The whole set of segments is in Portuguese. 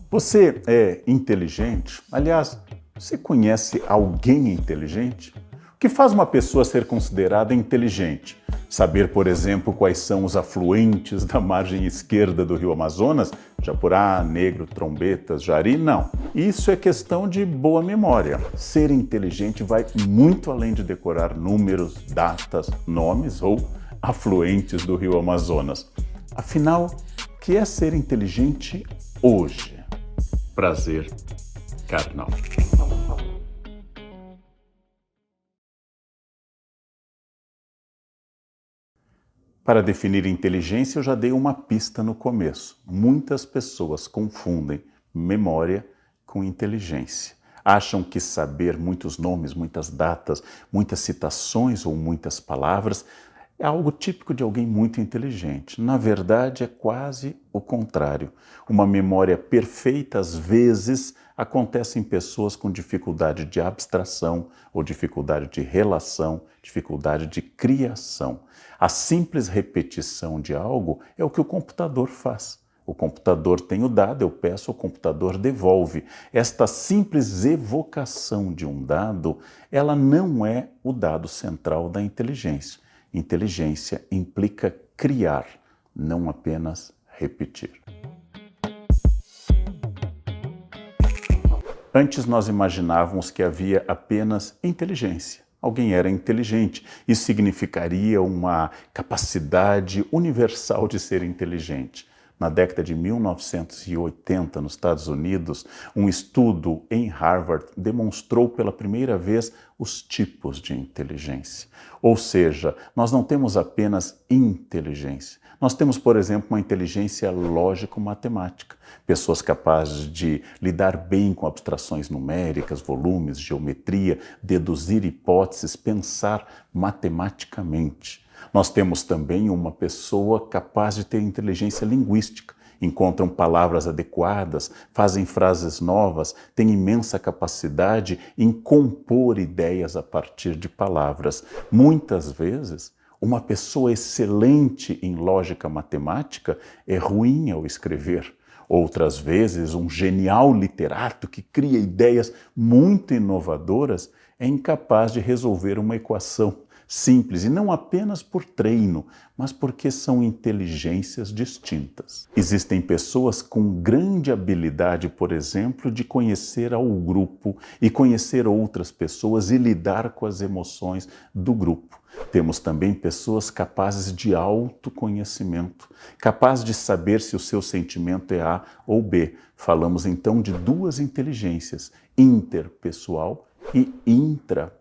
Você é inteligente? Aliás, você conhece alguém inteligente? O que faz uma pessoa ser considerada inteligente? Saber, por exemplo, quais são os afluentes da margem esquerda do rio Amazonas? Japurá, Negro, Trombetas, Jari? Não. Isso é questão de boa memória. Ser inteligente vai muito além de decorar números, datas, nomes ou afluentes do rio Amazonas. Afinal, o que é ser inteligente hoje? Prazer carnal. Para definir inteligência, eu já dei uma pista no começo. Muitas pessoas confundem memória com inteligência. Acham que saber muitos nomes, muitas datas, muitas citações ou muitas palavras é algo típico de alguém muito inteligente. Na verdade, é quase o contrário. Uma memória perfeita, às vezes, acontece em pessoas com dificuldade de abstração ou dificuldade de relação, dificuldade de criação. A simples repetição de algo é o que o computador faz. O computador tem o dado, eu peço, o computador devolve. Esta simples evocação de um dado, ela não é o dado central da inteligência. Inteligência implica criar, não apenas repetir. Antes nós imaginávamos que havia apenas inteligência. Alguém era inteligente. Isso significaria uma capacidade universal de ser inteligente. Na década de 1980, nos Estados Unidos, um estudo em Harvard demonstrou pela primeira vez os tipos de inteligência. Ou seja, nós não temos apenas inteligência. Nós temos, por exemplo, uma inteligência lógico-matemática. Pessoas capazes de lidar bem com abstrações numéricas, volumes, geometria, deduzir hipóteses, pensar matematicamente. Nós temos também uma pessoa capaz de ter inteligência linguística. Encontram palavras adequadas, fazem frases novas, têm imensa capacidade em compor ideias a partir de palavras. Muitas vezes, uma pessoa excelente em lógica matemática é ruim ao escrever. Outras vezes, um genial literato que cria ideias muito inovadoras é incapaz de resolver uma equação simples, e não apenas por treino, mas porque são inteligências distintas. Existem pessoas com grande habilidade, por exemplo, de conhecer ao grupo e conhecer outras pessoas e lidar com as emoções do grupo. Temos também pessoas capazes de autoconhecimento, capazes de saber se o seu sentimento é A ou B. Falamos então de duas inteligências, interpessoal e intrapessoal.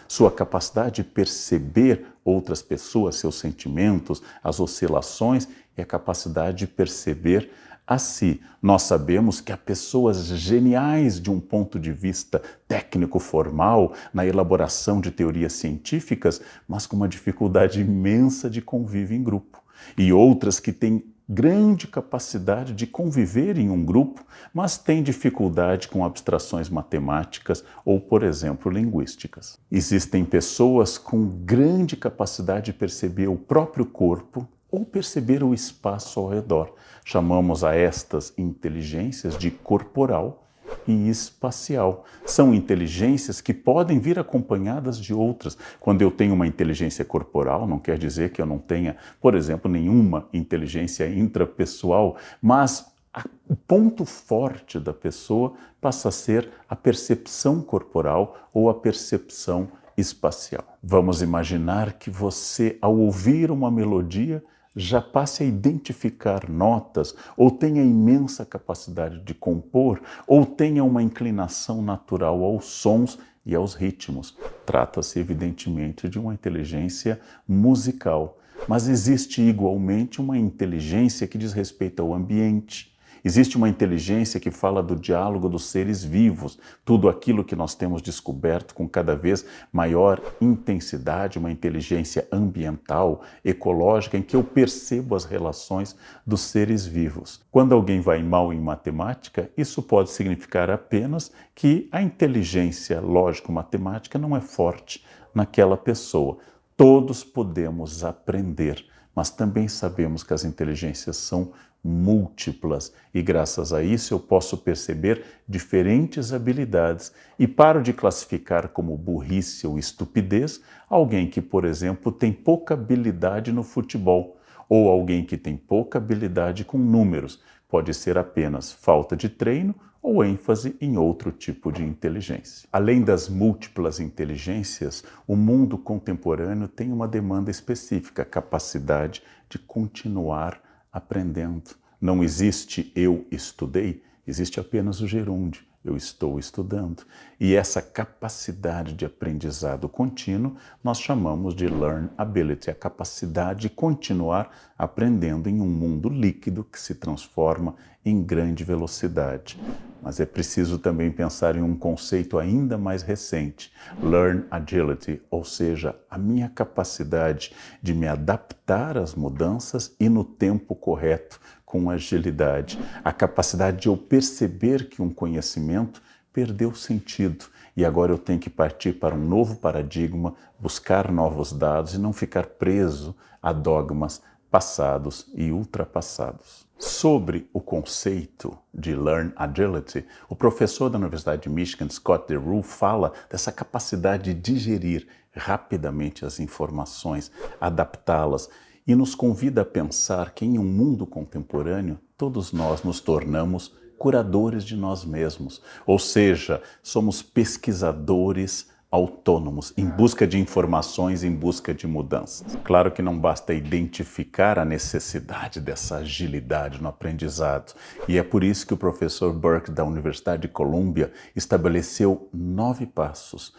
Sua capacidade de perceber outras pessoas, seus sentimentos, as oscilações e a capacidade de perceber a si. Nós sabemos que há pessoas geniais de um ponto de vista técnico-formal, na elaboração de teorias científicas, mas com uma dificuldade imensa de convívio em grupo. E outras que têm grande capacidade de conviver em um grupo, mas têm dificuldade com abstrações matemáticas ou, por exemplo, linguísticas. Existem pessoas com grande capacidade de perceber o próprio corpo ou perceber o espaço ao redor. Chamamos a estas inteligências de corporal e espacial. São inteligências que podem vir acompanhadas de outras. Quando eu tenho uma inteligência corporal, não quer dizer que eu não tenha, por exemplo, nenhuma inteligência intrapessoal, mas o ponto forte da pessoa passa a ser a percepção corporal ou a percepção espacial. Vamos imaginar que você, ao ouvir uma melodia, já passe a identificar notas, ou tenha imensa capacidade de compor, ou tenha uma inclinação natural aos sons e aos ritmos. Trata-se, evidentemente, de uma inteligência musical. Mas existe igualmente uma inteligência que diz respeito ao ambiente. Existe uma inteligência que fala do diálogo dos seres vivos, tudo aquilo que nós temos descoberto com cada vez maior intensidade, uma inteligência ambiental, ecológica, em que eu percebo as relações dos seres vivos. Quando alguém vai mal em matemática, isso pode significar apenas que a inteligência lógico-matemática não é forte naquela pessoa. Todos podemos aprender, mas também sabemos que as inteligências são múltiplas e graças a isso eu posso perceber diferentes habilidades e paro de classificar como burrice ou estupidez alguém que, por exemplo, tem pouca habilidade no futebol ou alguém que tem pouca habilidade com números. Pode ser apenas falta de treino ou ênfase em outro tipo de inteligência. Além das múltiplas inteligências, o mundo contemporâneo tem uma demanda específica, a capacidade de continuar aprendendo. Não existe eu estudei, existe apenas o gerúndio, eu estou estudando. E essa capacidade de aprendizado contínuo nós chamamos de learn ability, a capacidade de continuar aprendendo em um mundo líquido que se transforma em grande velocidade. Mas é preciso também pensar em um conceito ainda mais recente, learn agility, ou seja, a minha capacidade de me adaptar às mudanças e no tempo correto, com agilidade. A capacidade de eu perceber que um conhecimento perdeu sentido e agora eu tenho que partir para um novo paradigma, buscar novos dados e não ficar preso a dogmas passados e ultrapassados. Sobre o conceito de Learn Agility, o professor da Universidade de Michigan, Scott DeRue, fala dessa capacidade de digerir rapidamente as informações, adaptá-las e nos convida a pensar que em um mundo contemporâneo todos nós nos tornamos curadores de nós mesmos, ou seja, somos pesquisadores autônomos, em busca de informações, em busca de mudanças. Claro que não basta identificar a necessidade dessa agilidade no aprendizado, e é por isso que o professor Burke da Universidade de Columbia estabeleceu 9 passos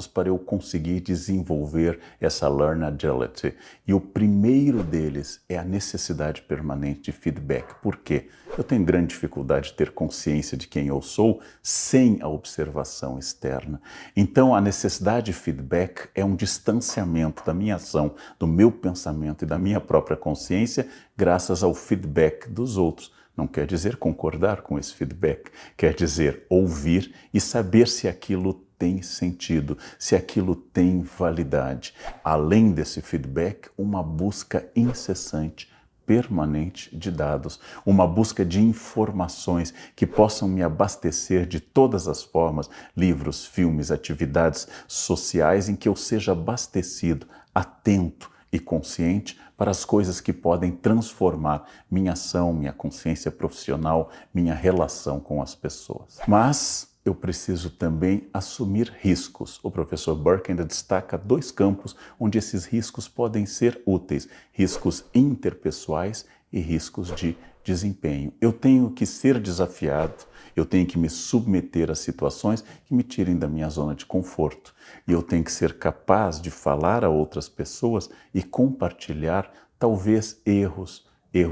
para eu conseguir desenvolver essa Learn Agility. E o primeiro deles é a necessidade permanente de feedback. Por quê? Eu tenho grande dificuldade de ter consciência de quem eu sou sem a observação externa. Então, a necessidade de feedback é um distanciamento da minha ação, do meu pensamento e da minha própria consciência graças ao feedback dos outros. Não quer dizer concordar com esse feedback, quer dizer ouvir e saber se aquilo tem sentido, se aquilo tem validade. Além desse feedback, uma busca incessante, permanente de dados, uma busca de informações que possam me abastecer de todas as formas, livros, filmes, atividades sociais em que eu seja abastecido, atento e consciente para as coisas que podem transformar minha ação, minha consciência profissional, minha relação com as pessoas. Mas eu preciso também assumir riscos. O professor Burke ainda destaca 2 campos onde esses riscos podem ser úteis: riscos interpessoais e riscos de desempenho. Eu tenho que ser desafiado, eu tenho que me submeter a situações que me tirem da minha zona de conforto. E eu tenho que ser capaz de falar a outras pessoas e compartilhar, talvez, erros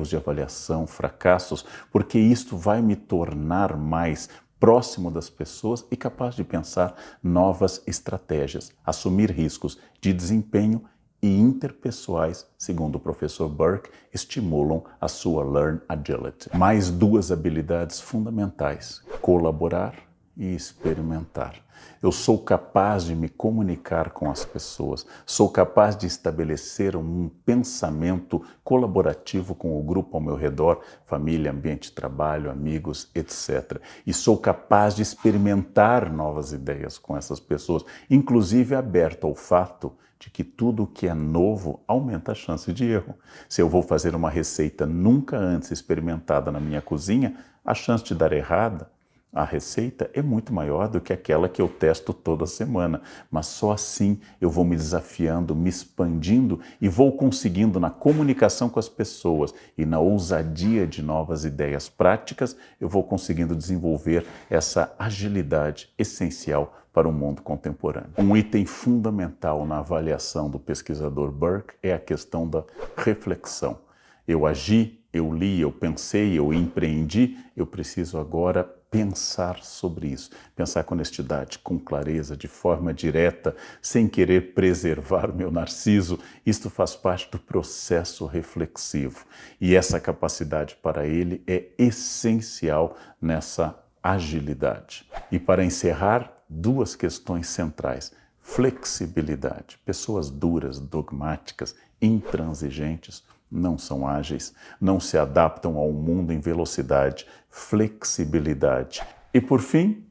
de avaliação, fracassos, porque isto vai me tornar mais próximo das pessoas e capaz de pensar novas estratégias, assumir riscos de desempenho e interpessoais, segundo o professor Burke, estimulam a sua Learn Agility. Mais 2 habilidades fundamentais: colaborar e experimentar. Eu sou capaz de me comunicar com as pessoas, sou capaz de estabelecer um pensamento colaborativo com o grupo ao meu redor, família, ambiente de trabalho, amigos, etc. E sou capaz de experimentar novas ideias com essas pessoas, inclusive aberto ao fato de que tudo o que é novo aumenta a chance de erro. Se eu vou fazer uma receita nunca antes experimentada na minha cozinha, a chance de dar errada a receita é muito maior do que aquela que eu testo toda semana, mas só assim eu vou me desafiando, me expandindo e vou conseguindo na comunicação com as pessoas e na ousadia de novas ideias práticas, eu vou conseguindo desenvolver essa agilidade essencial para o mundo contemporâneo. Um item fundamental na avaliação do pesquisador Burke é a questão da reflexão. Eu agi, eu li, eu pensei, eu empreendi, eu preciso agora pensar sobre isso, pensar com honestidade, com clareza, de forma direta, sem querer preservar o meu narciso. Isto faz parte do processo reflexivo e essa capacidade para ele é essencial nessa agilidade. E para encerrar, 2 questões centrais: flexibilidade. Pessoas duras, dogmáticas, intransigentes não são ágeis, não se adaptam ao mundo em velocidade, flexibilidade. E por fim,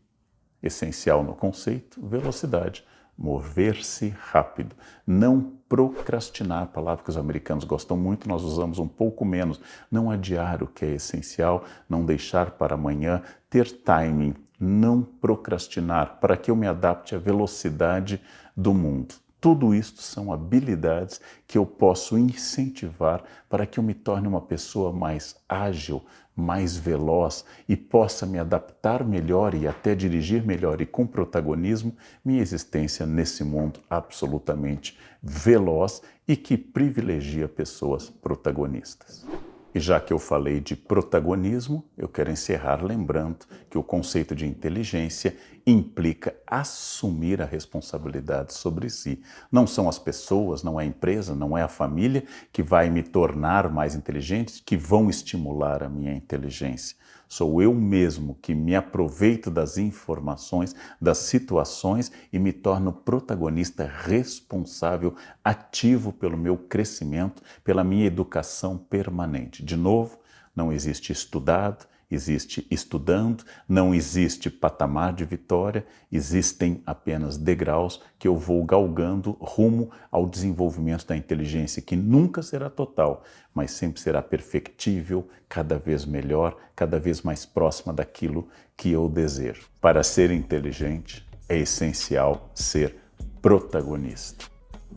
essencial no conceito, velocidade, mover-se rápido, não procrastinar, palavra que os americanos gostam muito, nós usamos um pouco menos, não adiar o que é essencial, não deixar para amanhã, ter timing, não procrastinar, para que eu me adapte à velocidade do mundo. Tudo isto são habilidades que eu posso incentivar para que eu me torne uma pessoa mais ágil, mais veloz e possa me adaptar melhor e até dirigir melhor e com protagonismo minha existência nesse mundo absolutamente veloz e que privilegia pessoas protagonistas. E já que eu falei de protagonismo, eu quero encerrar lembrando que o conceito de inteligência implica assumir a responsabilidade sobre si. Não são as pessoas, não é a empresa, não é a família que vai me tornar mais inteligente, que vão estimular a minha inteligência. Sou eu mesmo que me aproveito das informações, das situações e me torno protagonista responsável, ativo pelo meu crescimento, pela minha educação permanente. De novo, não existe estudado, existe estudando, não existe patamar de vitória, existem apenas degraus que eu vou galgando rumo ao desenvolvimento da inteligência, que nunca será total, mas sempre será perfectível, cada vez melhor, cada vez mais próxima daquilo que eu desejo. Para ser inteligente, é essencial ser protagonista.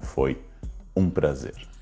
Foi um prazer.